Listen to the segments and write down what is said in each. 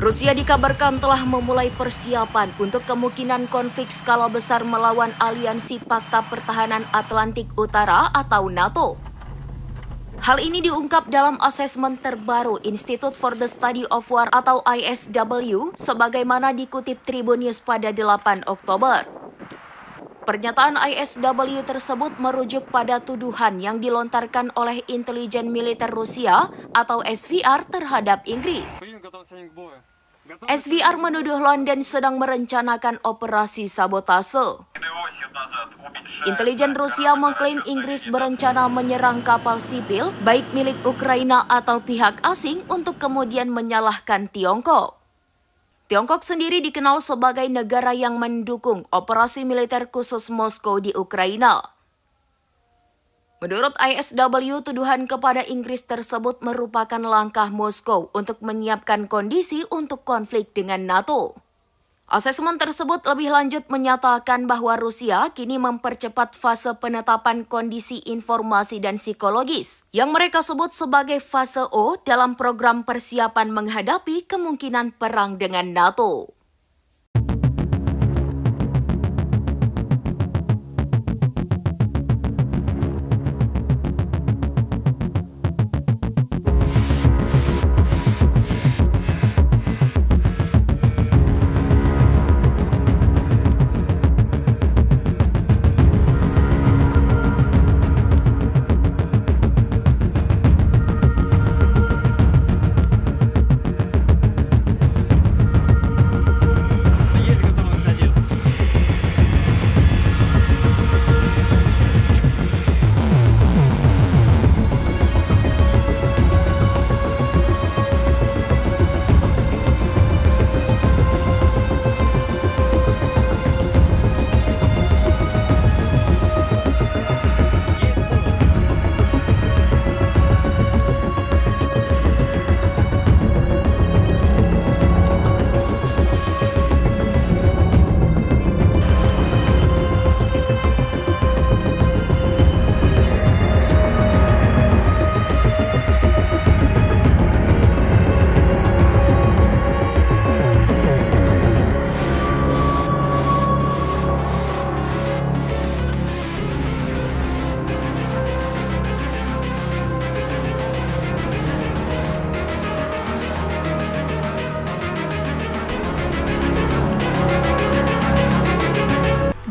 Rusia dikabarkan telah memulai persiapan untuk kemungkinan konflik skala besar melawan aliansi Pakta Pertahanan Atlantik Utara atau NATO. Hal ini diungkap dalam asesmen terbaru Institute for the Study of War atau ISW sebagaimana dikutip Tribun News pada 8 Oktober. Pernyataan ISW tersebut merujuk pada tuduhan yang dilontarkan oleh intelijen militer Rusia atau SVR terhadap Inggris. SVR menuduh London sedang merencanakan operasi sabotase. Intelijen Rusia mengklaim Inggris berencana menyerang kapal sipil, baik milik Ukraina atau pihak asing, untuk kemudian menyalahkan Tiongkok. Tiongkok sendiri dikenal sebagai negara yang mendukung operasi militer khusus Moskow di Ukraina. Menurut ISW, tuduhan kepada Inggris tersebut merupakan langkah Moskow untuk menyiapkan kondisi untuk konflik dengan NATO. Asesmen tersebut lebih lanjut menyatakan bahwa Rusia kini mempercepat fase penetapan kondisi informasi dan psikologis yang mereka sebut sebagai fase O dalam program persiapan menghadapi kemungkinan perang dengan NATO.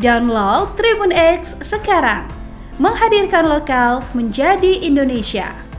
Download Tribun X sekarang, menghadirkan lokal menjadi Indonesia.